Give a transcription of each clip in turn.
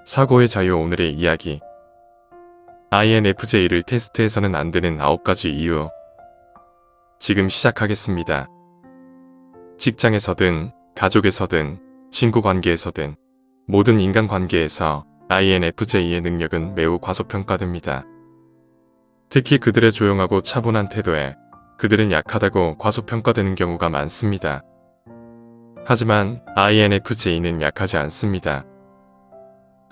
사고의 자유. 오늘의 이야기. INFJ를 테스트해서는 안 되는 9가지 이유. 지금 시작하겠습니다. 직장에서든 가족에서든 친구 관계에서든 모든 인간 관계에서 INFJ의 능력은 매우 과소평가됩니다. 특히 그들의 조용하고 차분한 태도에 그들은 약하다고 과소평가되는 경우가 많습니다. 하지만 INFJ는 약하지 않습니다.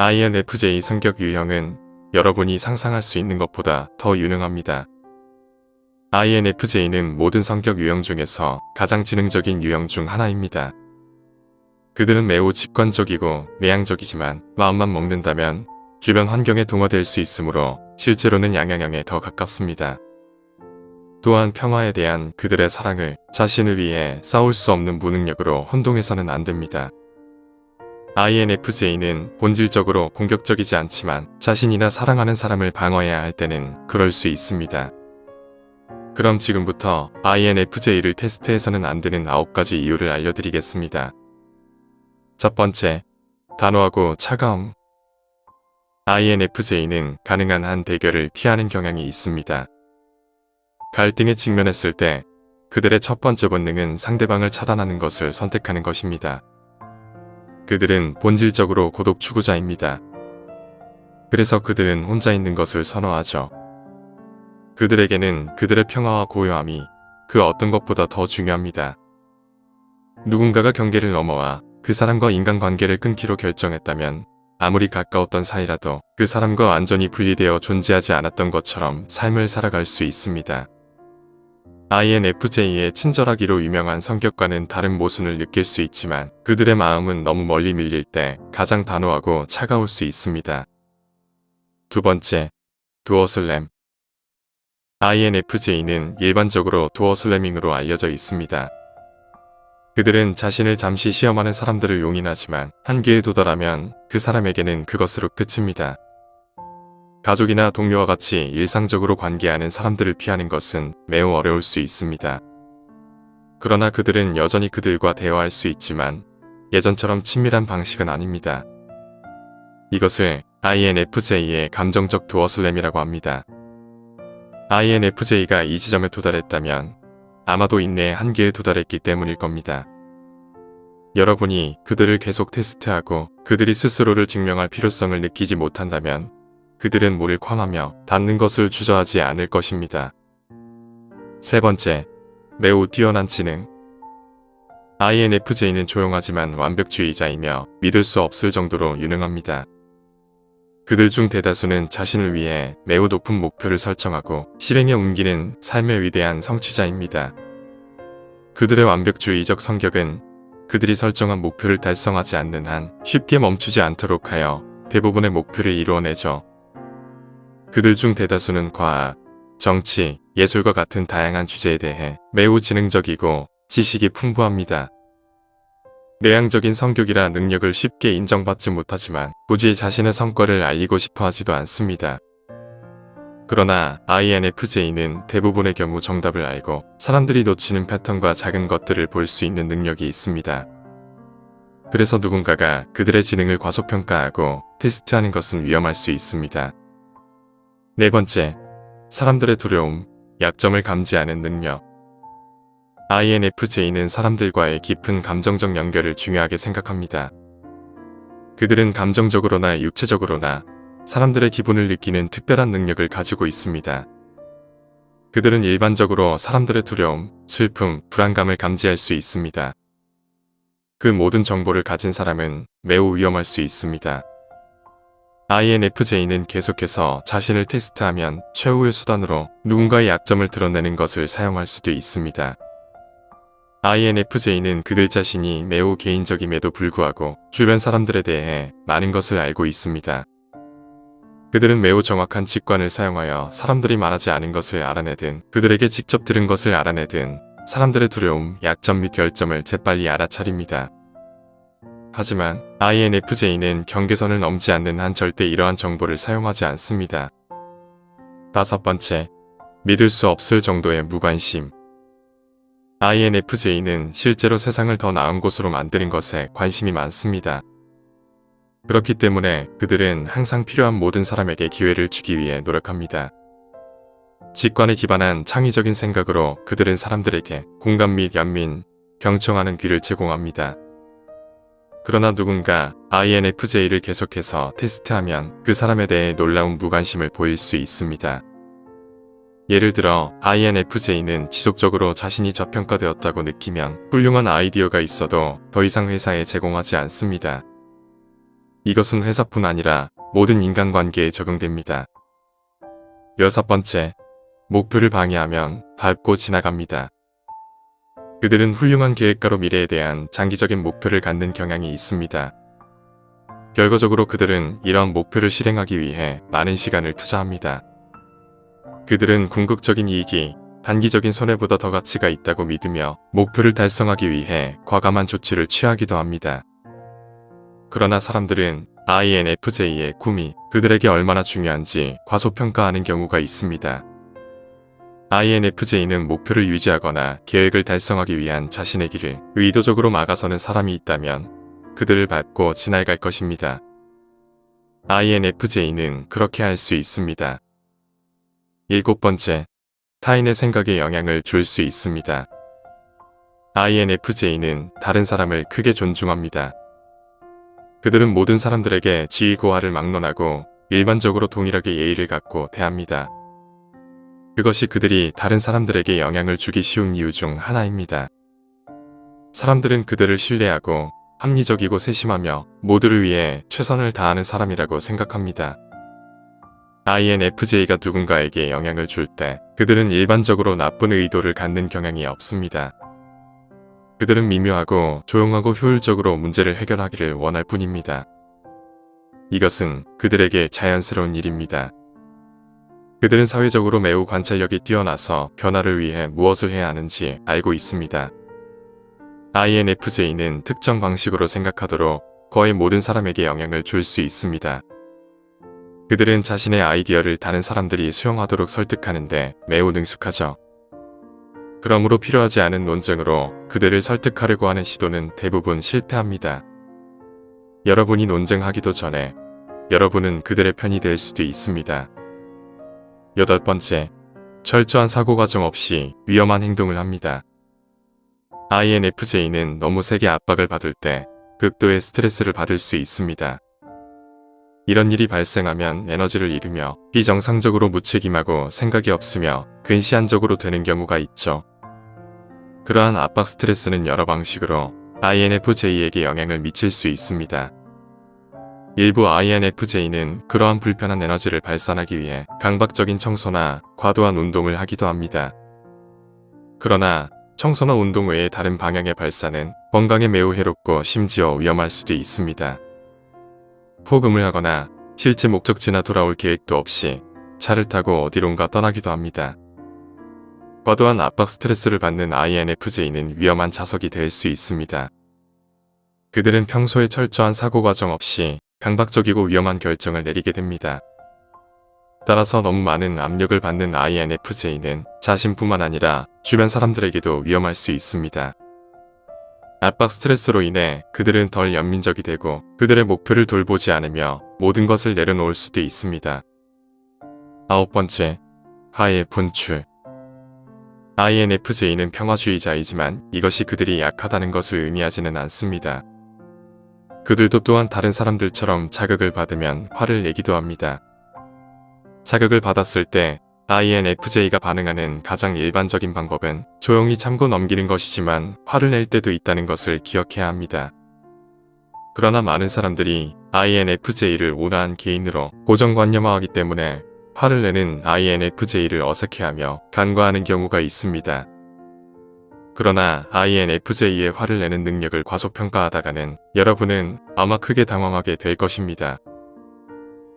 INFJ 성격 유형은 여러분이 상상할 수 있는 것보다 더 유능합니다. INFJ는 모든 성격 유형 중에서 가장 지능적인 유형 중 하나입니다. 그들은 매우 직관적이고 내향적이지만 마음만 먹는다면 주변 환경에 동화될 수 있으므로 실제로는 양양양에 더 가깝습니다. 또한 평화에 대한 그들의 사랑을 자신을 위해 싸울 수 없는 무능력으로 혼동해서는 안 됩니다. INFJ는 본질적으로 공격적이지 않지만 자신이나 사랑하는 사람을 방어해야 할 때는 그럴 수 있습니다. 그럼 지금부터 INFJ를 테스트해서는 안 되는 9가지 이유를 알려드리겠습니다. 첫 번째, 단호하고 차가움. INFJ는 가능한 한 대결을 피하는 경향이 있습니다. 갈등에 직면했을 때 그들의 첫 번째 본능은 상대방을 차단하는 것을 선택하는 것입니다. 그들은 본질적으로 고독 추구자입니다. 그래서 그들은 혼자 있는 것을 선호하죠. 그들에게는 그들의 평화와 고요함이 그 어떤 것보다 더 중요합니다. 누군가가 경계를 넘어와 그 사람과 인간관계를 끊기로 결정했다면 아무리 가까웠던 사이라도 그 사람과 완전히 분리되어 존재하지 않았던 것처럼 삶을 살아갈 수 있습니다. INFJ의 친절하기로 유명한 성격과는 다른 모순을 느낄 수 있지만 그들의 마음은 너무 멀리 밀릴 때 가장 단호하고 차가울 수 있습니다. 두 번째, 도어슬램. INFJ는 일반적으로 도어슬래밍으로 알려져 있습니다. 그들은 자신을 잠시 시험하는 사람들을 용인하지만 한계에 도달하면 그 사람에게는 그것으로 끝입니다. 가족이나 동료와 같이 일상적으로 관계하는 사람들을 피하는 것은 매우 어려울 수 있습니다. 그러나 그들은 여전히 그들과 대화할 수 있지만 예전처럼 친밀한 방식은 아닙니다. 이것을 INFJ의 감정적 도어슬램이라고 합니다. INFJ가 이 지점에 도달했다면 아마도 인내의 한계에 도달했기 때문일 겁니다. 여러분이 그들을 계속 테스트하고 그들이 스스로를 증명할 필요성을 느끼지 못한다면 그들은 물을 쾅하며 닿는 것을 주저하지 않을 것입니다. 세 번째, 매우 뛰어난 지능. INFJ는 조용하지만 완벽주의자이며 믿을 수 없을 정도로 유능합니다. 그들 중 대다수는 자신을 위해 매우 높은 목표를 설정하고 실행에 옮기는 삶의 위대한 성취자입니다. 그들의 완벽주의적 성격은 그들이 설정한 목표를 달성하지 않는 한 쉽게 멈추지 않도록 하여 대부분의 목표를 이루어내죠. 그들 중 대다수는 과학, 정치, 예술과 같은 다양한 주제에 대해 매우 지능적이고 지식이 풍부합니다. 내향적인 성격이라 능력을 쉽게 인정받지 못하지만 굳이 자신의 성과를 알리고 싶어 하지도 않습니다. 그러나 INFJ는 대부분의 경우 정답을 알고 사람들이 놓치는 패턴과 작은 것들을 볼 수 있는 능력이 있습니다. 그래서 누군가가 그들의 지능을 과소평가하고 테스트하는 것은 위험할 수 있습니다. 네 번째, 사람들의 두려움, 약점을 감지하는 능력. INFJ는 사람들과의 깊은 감정적 연결을 중요하게 생각합니다. 그들은 감정적으로나 육체적으로나 사람들의 기분을 느끼는 특별한 능력을 가지고 있습니다. 그들은 일반적으로 사람들의 두려움, 슬픔, 불안감을 감지할 수 있습니다. 그 모든 정보를 가진 사람은 매우 위험할 수 있습니다. INFJ는 계속해서 자신을 테스트하면 최후의 수단으로 누군가의 약점을 드러내는 것을 사용할 수도 있습니다. INFJ는 그들 자신이 매우 개인적임에도 불구하고 주변 사람들에 대해 많은 것을 알고 있습니다. 그들은 매우 정확한 직관을 사용하여 사람들이 말하지 않은 것을 알아내든 그들에게 직접 들은 것을 알아내든 사람들의 두려움, 약점 및 결점을 재빨리 알아차립니다. 하지만 INFJ는 경계선을 넘지 않는 한 절대 이러한 정보를 사용하지 않습니다. 다섯 번째, 믿을 수 없을 정도의 무관심. INFJ는 실제로 세상을 더 나은 곳으로 만드는 것에 관심이 많습니다. 그렇기 때문에 그들은 항상 필요한 모든 사람에게 기회를 주기 위해 노력합니다. 직관에 기반한 창의적인 생각으로 그들은 사람들에게 공감 및 연민, 경청하는 귀를 제공합니다. 그러나 누군가 INFJ를 계속해서 테스트하면 그 사람에 대해 놀라운 무관심을 보일 수 있습니다. 예를 들어 INFJ는 지속적으로 자신이 저평가되었다고 느끼면 훌륭한 아이디어가 있어도 더 이상 회사에 제공하지 않습니다. 이것은 회사뿐 아니라 모든 인간관계에 적용됩니다. 6번째, 목표를 방해하면 밟고 지나갑니다. 그들은 훌륭한 계획가로 미래에 대한 장기적인 목표를 갖는 경향이 있습니다. 결과적으로 그들은 이런 목표를 실행하기 위해 많은 시간을 투자합니다. 그들은 궁극적인 이익이 단기적인 손해보다 더 가치가 있다고 믿으며 목표를 달성하기 위해 과감한 조치를 취하기도 합니다. 그러나 사람들은 INFJ의 꿈이 그들에게 얼마나 중요한지 과소평가하는 경우가 있습니다. INFJ는 목표를 유지하거나 계획을 달성하기 위한 자신의 길을 의도적으로 막아서는 사람이 있다면 그들을 밟고 지나갈 것입니다. INFJ는 그렇게 할 수 있습니다. 7번째, 타인의 생각에 영향을 줄 수 있습니다. INFJ는 다른 사람을 크게 존중합니다. 그들은 모든 사람들에게 지위 고하를 막론하고 일반적으로 동일하게 예의를 갖고 대합니다. 그것이 그들이 다른 사람들에게 영향을 주기 쉬운 이유 중 하나입니다. 사람들은 그들을 신뢰하고 합리적이고 세심하며 모두를 위해 최선을 다하는 사람이라고 생각합니다. INFJ가 누군가에게 영향을 줄 때 그들은 일반적으로 나쁜 의도를 갖는 경향이 없습니다. 그들은 미묘하고 조용하고 효율적으로 문제를 해결하기를 원할 뿐입니다. 이것은 그들에게 자연스러운 일입니다. 그들은 사회적으로 매우 관찰력이 뛰어나서 변화를 위해 무엇을 해야 하는지 알고 있습니다. INFJ는 특정 방식으로 생각하도록 거의 모든 사람에게 영향을 줄 수 있습니다. 그들은 자신의 아이디어를 다른 사람들이 수용하도록 설득하는데 매우 능숙하죠. 그러므로 필요하지 않은 논쟁으로 그들을 설득하려고 하는 시도는 대부분 실패합니다. 여러분이 논쟁하기도 전에 여러분은 그들의 편이 될 수도 있습니다. 8번째, 철저한 사고 과정 없이 위험한 행동을 합니다. INFJ는 너무 세게 압박을 받을 때 극도의 스트레스를 받을 수 있습니다. 이런 일이 발생하면 에너지를 잃으며 비정상적으로 무책임하고 생각이 없으며 근시안적으로 되는 경우가 있죠. 그러한 압박 스트레스는 여러 방식으로 INFJ에게 영향을 미칠 수 있습니다. 일부 INFJ는 그러한 불편한 에너지를 발산하기 위해 강박적인 청소나 과도한 운동을 하기도 합니다. 그러나 청소나 운동 외의 다른 방향의 발산은 건강에 매우 해롭고 심지어 위험할 수도 있습니다. 포금을 하거나 실제 목적지나 돌아올 계획도 없이 차를 타고 어디론가 떠나기도 합니다. 과도한 압박 스트레스를 받는 INFJ는 위험한 자석이 될 수 있습니다. 그들은 평소에 철저한 사고 과정 없이 강박적이고 위험한 결정을 내리게 됩니다. 따라서 너무 많은 압력을 받는 INFJ는 자신뿐만 아니라 주변 사람들에게도 위험할 수 있습니다. 압박 스트레스로 인해 그들은 덜 연민적이 되고 그들의 목표를 돌보지 않으며 모든 것을 내려놓을 수도 있습니다. 9번째, 화해 분출. INFJ는 평화주의자이지만 이것이 그들이 약하다는 것을 의미하지는 않습니다. 그들도 또한 다른 사람들처럼 자극을 받으면 화를 내기도 합니다. 자극을 받았을 때 INFJ가 반응하는 가장 일반적인 방법은 조용히 참고 넘기는 것이지만 화를 낼 때도 있다는 것을 기억해야 합니다. 그러나 많은 사람들이 INFJ를 온화한 개인으로 고정관념화하기 때문에 화를 내는 INFJ를 어색해하며 간과하는 경우가 있습니다. 그러나 INFJ의 화를 내는 능력을 과소평가하다가는 여러분은 아마 크게 당황하게 될 것입니다.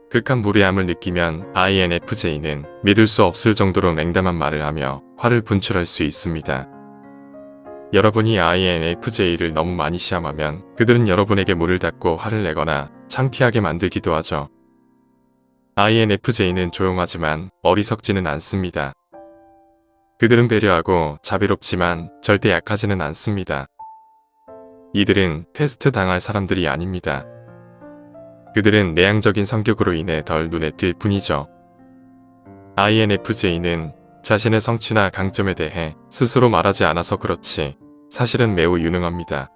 극한 무례함을 느끼면 INFJ는 믿을 수 없을 정도로 냉담한 말을 하며 화를 분출할 수 있습니다. 여러분이 INFJ를 너무 많이 시험하면 그들은 여러분에게 문을 닫고 화를 내거나 창피하게 만들기도 하죠. INFJ는 조용하지만 어리석지는 않습니다. 그들은 배려하고 자비롭지만 절대 약하지는 않습니다. 이들은 테스트 당할 사람들이 아닙니다. 그들은 내향적인 성격으로 인해 덜 눈에 띌 뿐이죠. INFJ는 자신의 성취나 강점에 대해 스스로 말하지 않아서 그렇지 사실은 매우 유능합니다.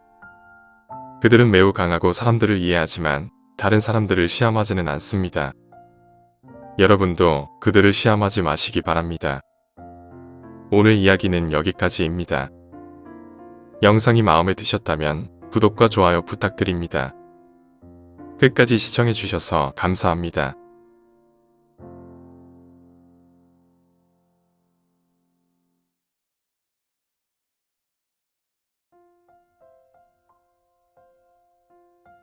그들은 매우 강하고 사람들을 이해하지만 다른 사람들을 시험하지는 않습니다. 여러분도 그들을 시험하지 마시기 바랍니다. 오늘 이야기는 여기까지입니다. 영상이 마음에 드셨다면 구독과 좋아요 부탁드립니다. 끝까지 시청해주셔서 감사합니다.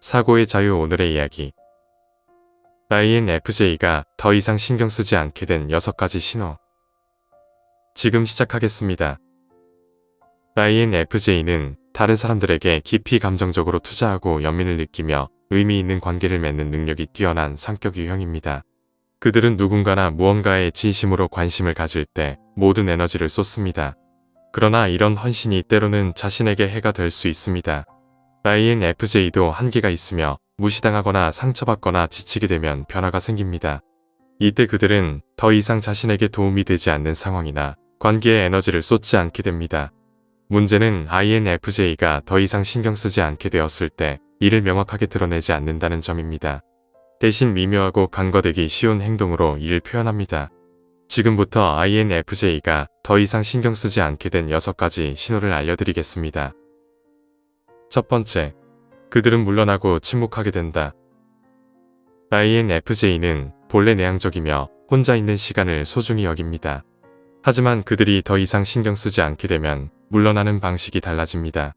사고의 자유. 오늘의 이야기. INFJ가 더 이상 신경 쓰지 않게 된 6가지 신호. 지금 시작하겠습니다. INFJ는 다른 사람들에게 깊이 감정적으로 투자하고 연민을 느끼며 의미 있는 관계를 맺는 능력이 뛰어난 성격 유형입니다. 그들은 누군가나 무언가에 진심으로 관심을 가질 때 모든 에너지를 쏟습니다. 그러나 이런 헌신이 때로는 자신에게 해가 될 수 있습니다. INFJ도 한계가 있으며 무시당하거나 상처받거나 지치게 되면 변화가 생깁니다. 이때 그들은 더 이상 자신에게 도움이 되지 않는 상황이나 관계에 에너지를 쏟지 않게 됩니다. 문제는 INFJ가 더 이상 신경 쓰지 않게 되었을 때 이를 명확하게 드러내지 않는다는 점입니다. 대신 미묘하고 간과되기 쉬운 행동으로 이를 표현합니다. 지금부터 INFJ가 더 이상 신경 쓰지 않게 된 6가지 신호를 알려드리겠습니다. 첫 번째, 그들은 물러나고 침묵하게 된다. INFJ는 본래 내향적이며 혼자 있는 시간을 소중히 여깁니다. 하지만 그들이 더 이상 신경 쓰지 않게 되면 물러나는 방식이 달라집니다.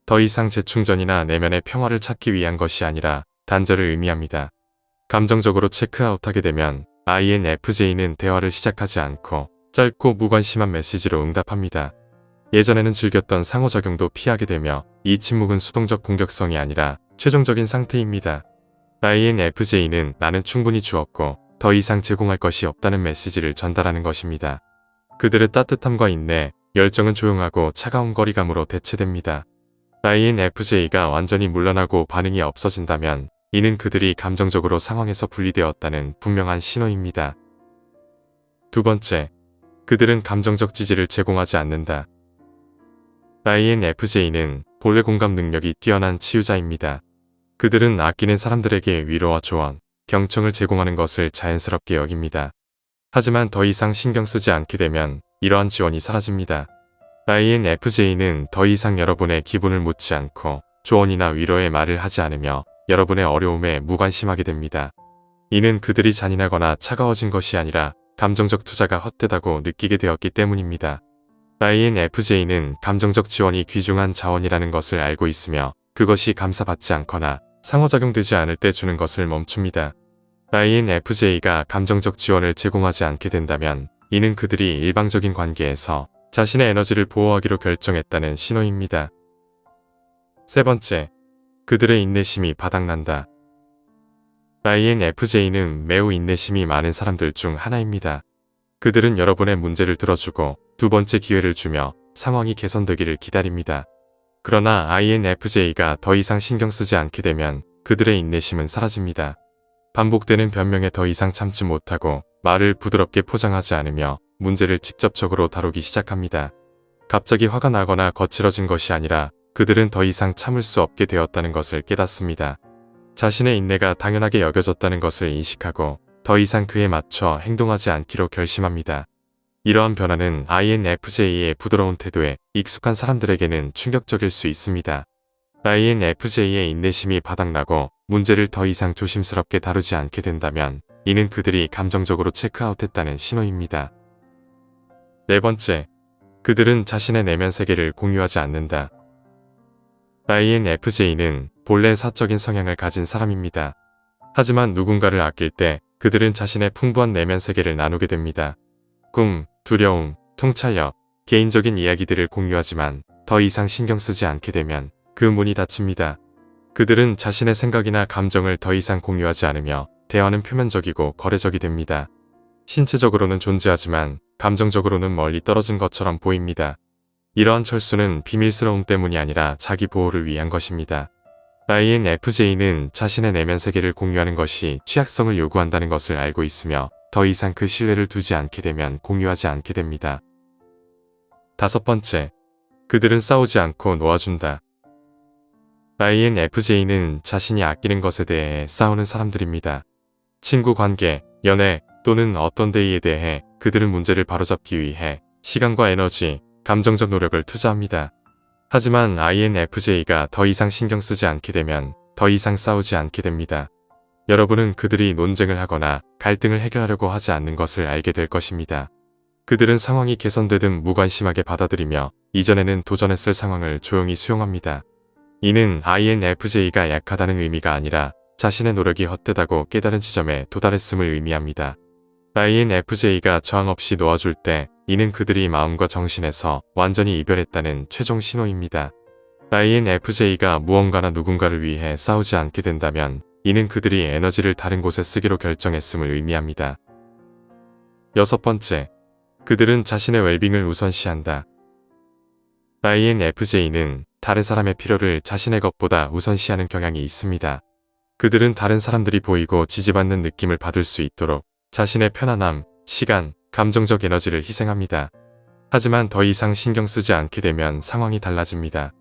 더 이상 재충전이나 내면의 평화를 찾기 위한 것이 아니라 단절을 의미합니다. 감정적으로 체크아웃하게 되면 INFJ는 대화를 시작하지 않고 짧고 무관심한 메시지로 응답합니다. 예전에는 즐겼던 상호작용도 피하게 되며 이 침묵은 수동적 공격성이 아니라 최종적인 상태입니다. INFJ는 나는 충분히 주었고 더 이상 제공할 것이 없다는 메시지를 전달하는 것입니다. 그들의 따뜻함과 인내, 열정은 조용하고 차가운 거리감으로 대체됩니다. INFJ가 완전히 물러나고 반응이 없어진다면 이는 그들이 감정적으로 상황에서 분리되었다는 분명한 신호입니다. 두 번째, 그들은 감정적 지지를 제공하지 않는다. INFJ는 본래 공감 능력이 뛰어난 치유자입니다. 그들은 아끼는 사람들에게 위로와 조언, 경청을 제공하는 것을 자연스럽게 여깁니다. 하지만 더 이상 신경 쓰지 않게 되면 이러한 지원이 사라집니다. INFJ는 더 이상 여러분의 기분을 묻지 않고 조언이나 위로의 말을 하지 않으며 여러분의 어려움에 무관심하게 됩니다. 이는 그들이 잔인하거나 차가워진 것이 아니라 감정적 투자가 헛되다고 느끼게 되었기 때문입니다. INFJ는 감정적 지원이 귀중한 자원이라는 것을 알고 있으며 그것이 감사받지 않거나 상호작용되지 않을 때 주는 것을 멈춥니다. INFJ가 감정적 지원을 제공하지 않게 된다면 이는 그들이 일방적인 관계에서 자신의 에너지를 보호하기로 결정했다는 신호입니다. 세 번째, 그들의 인내심이 바닥난다. INFJ는 매우 인내심이 많은 사람들 중 하나입니다. 그들은 여러분의 문제를 들어주고 두 번째 기회를 주며 상황이 개선되기를 기다립니다. 그러나 INFJ가 더 이상 신경 쓰지 않게 되면 그들의 인내심은 사라집니다. 반복되는 변명에 더 이상 참지 못하고 말을 부드럽게 포장하지 않으며 문제를 직접적으로 다루기 시작합니다. 갑자기 화가 나거나 거칠어진 것이 아니라 그들은 더 이상 참을 수 없게 되었다는 것을 깨닫습니다. 자신의 인내가 당연하게 여겨졌다는 것을 인식하고 더 이상 그에 맞춰 행동하지 않기로 결심합니다. 이러한 변화는 INFJ의 부드러운 태도에 익숙한 사람들에게는 충격적일 수 있습니다. INFJ의 인내심이 바닥나고 문제를 더 이상 조심스럽게 다루지 않게 된다면 이는 그들이 감정적으로 체크아웃했다는 신호입니다. 네 번째, 그들은 자신의 내면 세계를 공유하지 않는다. INFJ는 본래 사적인 성향을 가진 사람입니다. 하지만 누군가를 아낄 때 그들은 자신의 풍부한 내면 세계를 나누게 됩니다. 꿈, 두려움, 통찰력, 개인적인 이야기들을 공유하지만 더 이상 신경 쓰지 않게 되면 그 문이 닫힙니다. 그들은 자신의 생각이나 감정을 더 이상 공유하지 않으며 대화는 표면적이고 거래적이 됩니다. 신체적으로는 존재하지만 감정적으로는 멀리 떨어진 것처럼 보입니다. 이러한 철수는 비밀스러움 때문이 아니라 자기 보호를 위한 것입니다. INFJ는 자신의 내면 세계를 공유하는 것이 취약성을 요구한다는 것을 알고 있으며 더 이상 그 신뢰를 두지 않게 되면 공유하지 않게 됩니다. 5번째, 그들은 싸우지 않고 놓아준다. INFJ는 자신이 아끼는 것에 대해 싸우는 사람들입니다. 친구 관계, 연애 또는 어떤 대의에 대해 그들은 문제를 바로잡기 위해 시간과 에너지, 감정적 노력을 투자합니다. 하지만 INFJ가 더 이상 신경 쓰지 않게 되면 더 이상 싸우지 않게 됩니다. 여러분은 그들이 논쟁을 하거나 갈등을 해결하려고 하지 않는 것을 알게 될 것입니다. 그들은 상황이 개선되든 무관심하게 받아들이며 이전에는 도전했을 상황을 조용히 수용합니다. 이는 INFJ가 약하다는 의미가 아니라 자신의 노력이 헛되다고 깨달은 지점에 도달했음을 의미합니다. INFJ가 저항 없이 놓아줄 때 이는 그들이 마음과 정신에서 완전히 이별했다는 최종 신호입니다. INFJ가 무언가나 누군가를 위해 싸우지 않게 된다면 이는 그들이 에너지를 다른 곳에 쓰기로 결정했음을 의미합니다. 6번째, 그들은 자신의 웰빙을 우선시한다. INFJ는 다른 사람의 필요를 자신의 것보다 우선시하는 경향이 있습니다. 그들은 다른 사람들이 보이고 지지받는 느낌을 받을 수 있도록 자신의 편안함, 시간, 감정적 에너지를 희생합니다. 하지만 더 이상 신경 쓰지 않게 되면 상황이 달라집니다.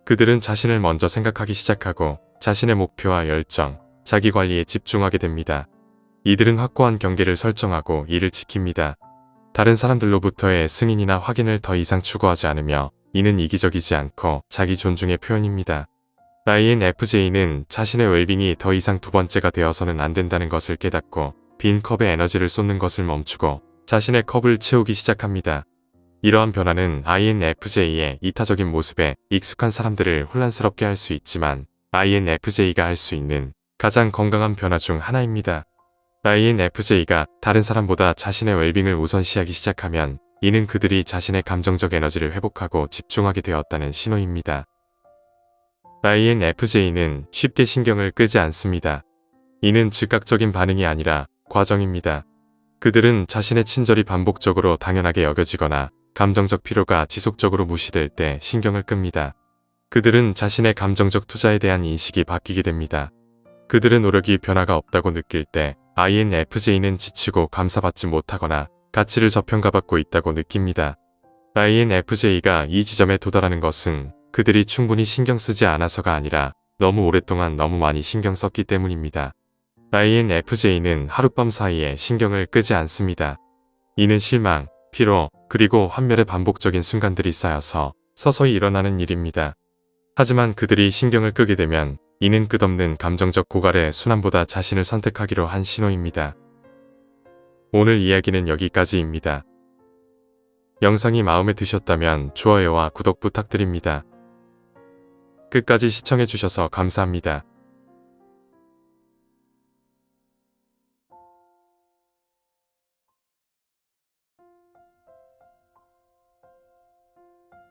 그들은 자신을 먼저 생각하기 시작하고 자신의 목표와 열정, 자기 관리에 집중하게 됩니다. 이들은 확고한 경계를 설정하고 이를 지킵니다. 다른 사람들로부터의 승인이나 확인을 더 이상 추구하지 않으며 이는 이기적이지 않고 자기 존중의 표현입니다. INFJ는 자신의 웰빙이 더 이상 두 번째가 되어서는 안 된다는 것을 깨닫고 빈 컵에 에너지를 쏟는 것을 멈추고 자신의 컵을 채우기 시작합니다. 이러한 변화는 INFJ의 이타적인 모습에 익숙한 사람들을 혼란스럽게 할 수 있지만 INFJ가 할 수 있는 가장 건강한 변화 중 하나입니다. INFJ가 다른 사람보다 자신의 웰빙을 우선시하기 시작하면 이는 그들이 자신의 감정적 에너지를 회복하고 집중하게 되었다는 신호입니다. INFJ는 쉽게 신경을 끄지 않습니다. 이는 즉각적인 반응이 아니라 과정입니다. 그들은 자신의 친절이 반복적으로 당연하게 여겨지거나 감정적 피로가 지속적으로 무시될 때 신경을 끕니다. 그들은 자신의 감정적 투자에 대한 인식이 바뀌게 됩니다. 그들의 노력이 변화가 없다고 느낄 때 INFJ는 지치고 감사받지 못하거나 가치를 저평가받고 있다고 느낍니다. INFJ가 이 지점에 도달하는 것은 그들이 충분히 신경 쓰지 않아서가 아니라 너무 오랫동안 너무 많이 신경 썼기 때문입니다. INFJ는 하룻밤 사이에 신경을 끄지 않습니다. 이는 실망, 피로, 그리고 환멸의 반복적인 순간들이 쌓여서 서서히 일어나는 일입니다. 하지만 그들이 신경을 끄게 되면 이는 끝없는 감정적 고갈의 순환보다 자신을 선택하기로 한 신호입니다. 오늘 이야기는 여기까지입니다. 영상이 마음에 드셨다면 좋아요와 구독 부탁드립니다. 끝까지 시청해주셔서 감사합니다.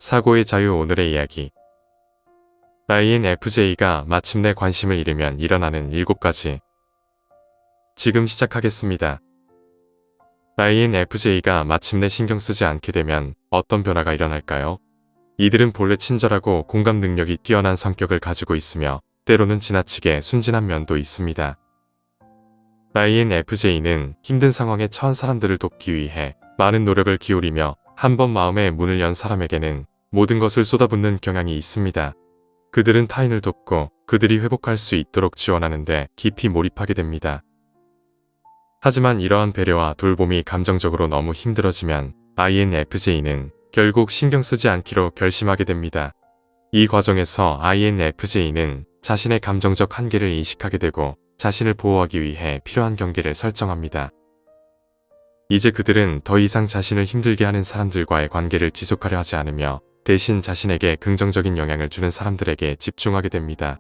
사고의 자유 오늘의 이야기. INFJ가 마침내 관심을 잃으면 일어나는 7가지. 지금 시작하겠습니다. INFJ가 마침내 신경 쓰지 않게 되면 어떤 변화가 일어날까요? 이들은 본래 친절하고 공감 능력이 뛰어난 성격을 가지고 있으며 때로는 지나치게 순진한 면도 있습니다. INFJ는 힘든 상황에 처한 사람들을 돕기 위해 많은 노력을 기울이며 한 번 마음의 문을 연 사람에게는 모든 것을 쏟아붓는 경향이 있습니다. 그들은 타인을 돕고 그들이 회복할 수 있도록 지원하는데 깊이 몰입하게 됩니다. 하지만 이러한 배려와 돌봄이 감정적으로 너무 힘들어지면 INFJ는 결국 신경 쓰지 않기로 결심하게 됩니다. 이 과정에서 INFJ는 자신의 감정적 한계를 인식하게 되고 자신을 보호하기 위해 필요한 경계를 설정합니다. 이제 그들은 더 이상 자신을 힘들게 하는 사람들과의 관계를 지속하려 하지 않으며 대신 자신에게 긍정적인 영향을 주는 사람들에게 집중하게 됩니다.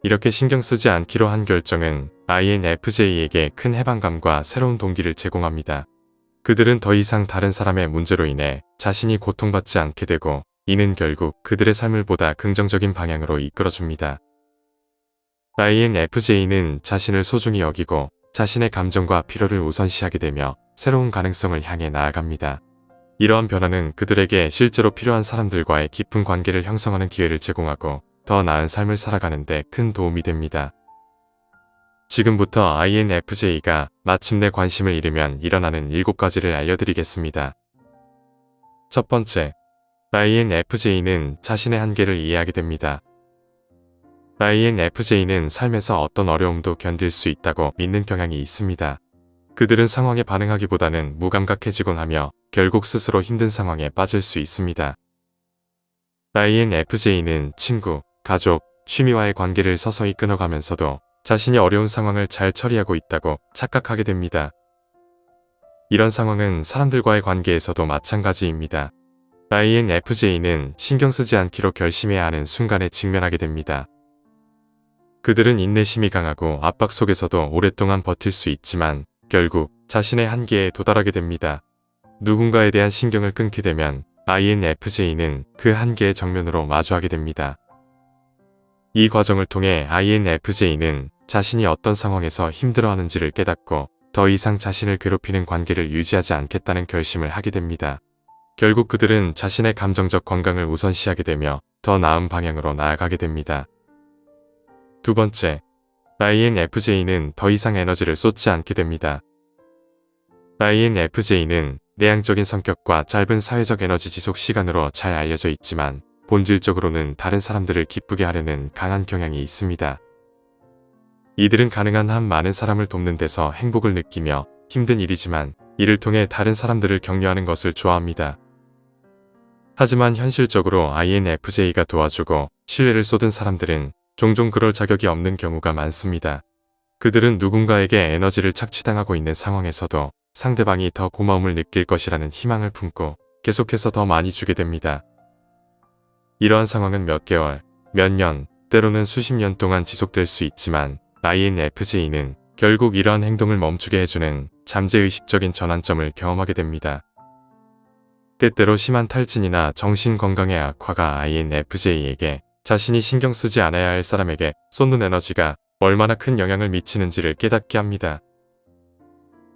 이렇게 신경 쓰지 않기로 한 결정은 INFJ에게 큰 해방감과 새로운 동기를 제공합니다. 그들은 더 이상 다른 사람의 문제로 인해 자신이 고통받지 않게 되고 이는 결국 그들의 삶을 보다 긍정적인 방향으로 이끌어줍니다. INFJ는 자신을 소중히 여기고 자신의 감정과 필요를 우선시하게 되며 새로운 가능성을 향해 나아갑니다. 이러한 변화는 그들에게 실제로 필요한 사람들과의 깊은 관계를 형성하는 기회를 제공하고 더 나은 삶을 살아가는 데 큰 도움이 됩니다. 지금부터 INFJ가 마침내 관심을 잃으면 일어나는 7가지를 알려드리겠습니다. 첫 번째, INFJ는 자신의 한계를 이해하게 됩니다. INFJ는 삶에서 어떤 어려움도 견딜 수 있다고 믿는 경향이 있습니다. 그들은 상황에 반응하기보다는 무감각해지곤 하며 결국 스스로 힘든 상황에 빠질 수 있습니다. INFJ는 친구, 가족, 취미와의 관계를 서서히 끊어가면서도 자신이 어려운 상황을 잘 처리하고 있다고 착각하게 됩니다. 이런 상황은 사람들과의 관계에서도 마찬가지입니다. INFJ는 신경 쓰지 않기로 결심해야 하는 순간에 직면하게 됩니다. 그들은 인내심이 강하고 압박 속에서도 오랫동안 버틸 수 있지만 결국 자신의 한계에 도달하게 됩니다. 누군가에 대한 신경을 끊게 되면 INFJ는 그 한계의 정면으로 마주하게 됩니다. 이 과정을 통해 INFJ는 자신이 어떤 상황에서 힘들어하는지를 깨닫고 더 이상 자신을 괴롭히는 관계를 유지하지 않겠다는 결심을 하게 됩니다. 결국 그들은 자신의 감정적 건강을 우선시하게 되며 더 나은 방향으로 나아가게 됩니다. 두 번째, INFJ는 더 이상 에너지를 쏟지 않게 됩니다. INFJ는 내향적인 성격과 짧은 사회적 에너지 지속 시간으로 잘 알려져 있지만 본질적으로는 다른 사람들을 기쁘게 하려는 강한 경향이 있습니다. 이들은 가능한 한 많은 사람을 돕는 데서 행복을 느끼며 힘든 일이지만 이를 통해 다른 사람들을 격려하는 것을 좋아합니다. 하지만 현실적으로 INFJ가 도와주고 신뢰를 쏟은 사람들은 종종 그럴 자격이 없는 경우가 많습니다. 그들은 누군가에게 에너지를 착취당하고 있는 상황에서도 상대방이 더 고마움을 느낄 것이라는 희망을 품고 계속해서 더 많이 주게 됩니다. 이러한 상황은 몇 개월, 몇 년, 때로는 수십 년 동안 지속될 수 있지만 INFJ는 결국 이러한 행동을 멈추게 해주는 잠재의식적인 전환점을 경험하게 됩니다. 때때로 심한 탈진이나 정신건강의 악화가 INFJ에게 자신이 신경 쓰지 않아야 할 사람에게 쏟는 에너지가 얼마나 큰 영향을 미치는지를 깨닫게 합니다.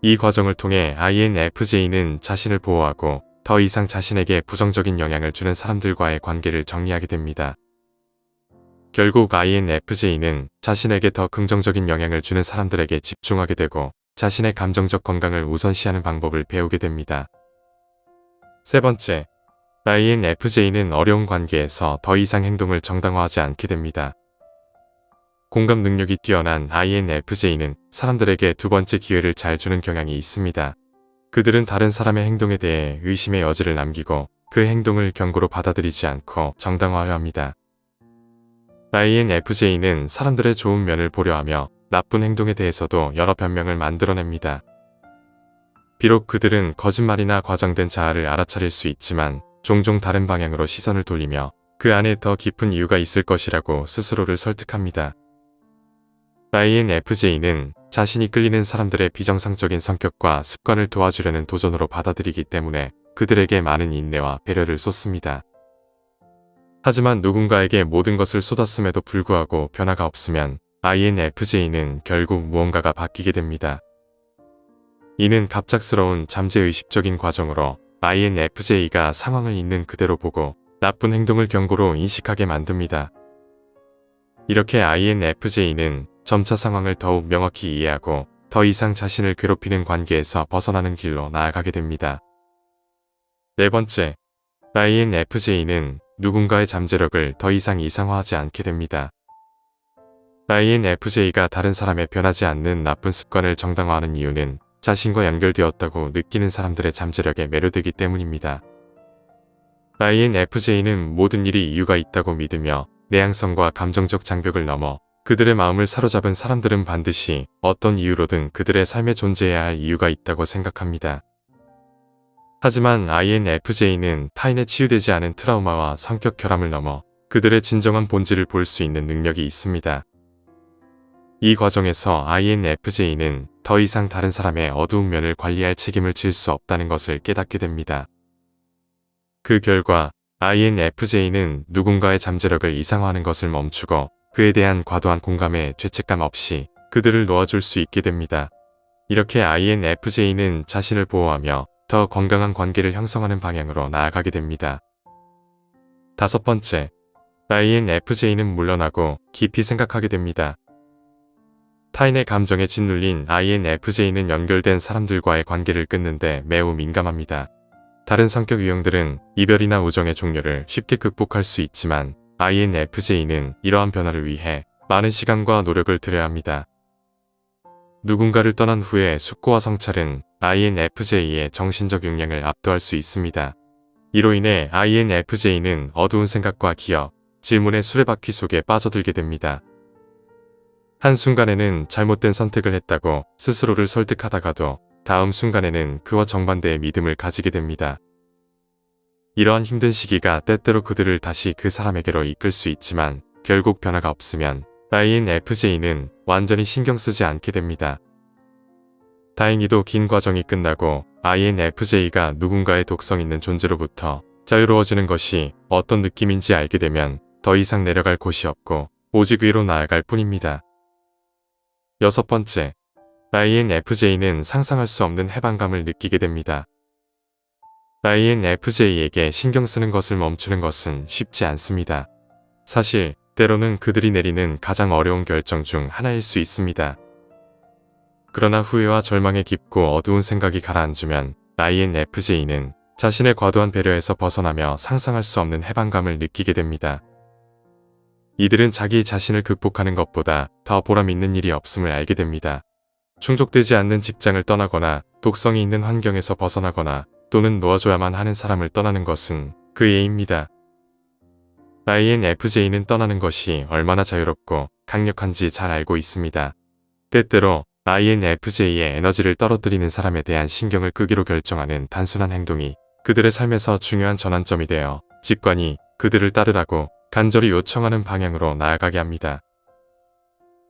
이 과정을 통해 INFJ는 자신을 보호하고 더 이상 자신에게 부정적인 영향을 주는 사람들과의 관계를 정리하게 됩니다. 결국 INFJ는 자신에게 더 긍정적인 영향을 주는 사람들에게 집중하게 되고 자신의 감정적 건강을 우선시하는 방법을 배우게 됩니다. 세 번째, INFJ는 어려운 관계에서 더 이상 행동을 정당화하지 않게 됩니다. 공감 능력이 뛰어난 INFJ는 사람들에게 두 번째 기회를 잘 주는 경향이 있습니다. 그들은 다른 사람의 행동에 대해 의심의 여지를 남기고 그 행동을 경고로 받아들이지 않고 정당화하려 합니다. INFJ는 사람들의 좋은 면을 보려 하며 나쁜 행동에 대해서도 여러 변명을 만들어냅니다. 비록 그들은 거짓말이나 과장된 자아를 알아차릴 수 있지만 종종 다른 방향으로 시선을 돌리며 그 안에 더 깊은 이유가 있을 것이라고 스스로를 설득합니다. INFJ는 자신이 끌리는 사람들의 비정상적인 성격과 습관을 도와주려는 도전으로 받아들이기 때문에 그들에게 많은 인내와 배려를 쏟습니다. 하지만 누군가에게 모든 것을 쏟았음에도 불구하고 변화가 없으면 INFJ는 결국 무언가가 바뀌게 됩니다. 이는 갑작스러운 잠재의식적인 과정으로 INFJ가 상황을 있는 그대로 보고 나쁜 행동을 경고로 인식하게 만듭니다. 이렇게 INFJ는 점차 상황을 더욱 명확히 이해하고 더 이상 자신을 괴롭히는 관계에서 벗어나는 길로 나아가게 됩니다. 네 번째, INFJ는 누군가의 잠재력을 더 이상 이상화하지 않게 됩니다. INFJ가 다른 사람의 변하지 않는 나쁜 습관을 정당화하는 이유는 자신과 연결되었다고 느끼는 사람들의 잠재력에 매료되기 때문입니다. INFJ는 모든 일이 이유가 있다고 믿으며 내향성과 감정적 장벽을 넘어 그들의 마음을 사로잡은 사람들은 반드시 어떤 이유로든 그들의 삶에 존재해야 할 이유가 있다고 생각합니다. 하지만 INFJ는 타인에 치유되지 않은 트라우마와 성격 결함을 넘어 그들의 진정한 본질을 볼 수 있는 능력이 있습니다. 이 과정에서 INFJ는 더 이상 다른 사람의 어두운 면을 관리할 책임을 질 수 없다는 것을 깨닫게 됩니다. 그 결과 INFJ는 누군가의 잠재력을 이상화하는 것을 멈추고 그에 대한 과도한 공감에 죄책감 없이 그들을 놓아줄 수 있게 됩니다. 이렇게 INFJ는 자신을 보호하며 더 건강한 관계를 형성하는 방향으로 나아가게 됩니다. 다섯 번째, INFJ는 물러나고 깊이 생각하게 됩니다. 타인의 감정에 짓눌린 INFJ는 연결된 사람들과의 관계를 끊는데 매우 민감합니다. 다른 성격 유형들은 이별이나 우정의 종료를 쉽게 극복할 수 있지만 INFJ는 이러한 변화를 위해 많은 시간과 노력을 들여야 합니다. 누군가를 떠난 후의 숙고와 성찰은 INFJ의 정신적 역량을 압도할 수 있습니다. 이로 인해 INFJ는 어두운 생각과 기억, 질문의 수레바퀴 속에 빠져들게 됩니다. 한순간에는 잘못된 선택을 했다고 스스로를 설득하다가도 다음 순간에는 그와 정반대의 믿음을 가지게 됩니다. 이러한 힘든 시기가 때때로 그들을 다시 그 사람에게로 이끌 수 있지만 결국 변화가 없으면 INFJ는 완전히 신경 쓰지 않게 됩니다. 다행히도 긴 과정이 끝나고 INFJ가 누군가의 독성 있는 존재로부터 자유로워지는 것이 어떤 느낌인지 알게 되면 더 이상 내려갈 곳이 없고 오직 위로 나아갈 뿐입니다. 6번째, INFJ는 상상할 수 없는 해방감을 느끼게 됩니다. INFJ에게 신경 쓰는 것을 멈추는 것은 쉽지 않습니다. 사실 때로는 그들이 내리는 가장 어려운 결정 중 하나일 수 있습니다. 그러나 후회와 절망에 깊고 어두운 생각이 가라앉으면 INFJ는 자신의 과도한 배려에서 벗어나며 상상할 수 없는 해방감을 느끼게 됩니다. 이들은 자기 자신을 극복하는 것보다 더 보람 있는 일이 없음을 알게 됩니다. 충족되지 않는 직장을 떠나거나 독성이 있는 환경에서 벗어나거나 또는 놓아줘야만 하는 사람을 떠나는 것은 그 예입니다. INFJ는 떠나는 것이 얼마나 자유롭고 강력한지 잘 알고 있습니다. 때때로 INFJ의 에너지를 떨어뜨리는 사람에 대한 신경을 끄기로 결정하는 단순한 행동이 그들의 삶에서 중요한 전환점이 되어 직관이 그들을 따르라고 간절히 요청하는 방향으로 나아가게 합니다.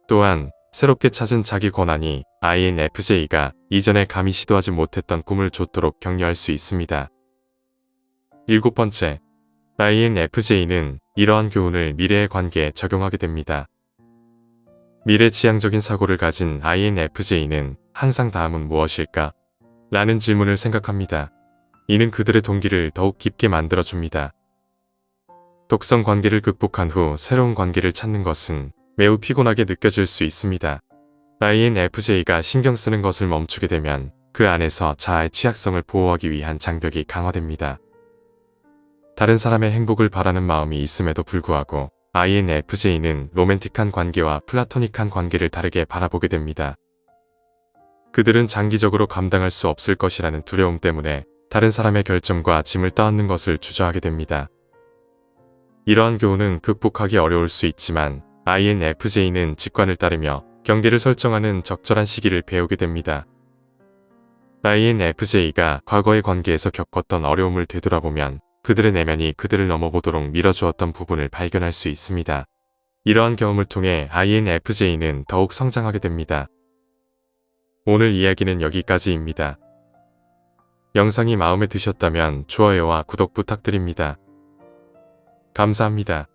또한 새롭게 찾은 자기 권한이 INFJ가 이전에 감히 시도하지 못했던 꿈을 좇도록 격려할 수 있습니다. 7번째, INFJ는 이러한 교훈을 미래의 관계에 적용하게 됩니다. 미래지향적인 사고를 가진 INFJ는 항상 다음은 무엇일까? 라는 질문을 생각합니다. 이는 그들의 동기를 더욱 깊게 만들어줍니다. 독성 관계를 극복한 후 새로운 관계를 찾는 것은 매우 피곤하게 느껴질 수 있습니다. INFJ가 신경 쓰는 것을 멈추게 되면 그 안에서 자아의 취약성을 보호하기 위한 장벽이 강화됩니다. 다른 사람의 행복을 바라는 마음이 있음에도 불구하고 INFJ는 로맨틱한 관계와 플라토닉한 관계를 다르게 바라보게 됩니다. 그들은 장기적으로 감당할 수 없을 것이라는 두려움 때문에 다른 사람의 결정과 짐을 떠안는 것을 주저하게 됩니다. 이러한 교훈은 극복하기 어려울 수 있지만 INFJ는 직관을 따르며 경계를 설정하는 적절한 시기를 배우게 됩니다. INFJ가 과거의 관계에서 겪었던 어려움을 되돌아보면 그들의 내면이 그들을 넘어보도록 밀어주었던 부분을 발견할 수 있습니다. 이러한 경험을 통해 INFJ는 더욱 성장하게 됩니다. 오늘 이야기는 여기까지입니다. 영상이 마음에 드셨다면 좋아요와 구독 부탁드립니다. 감사합니다.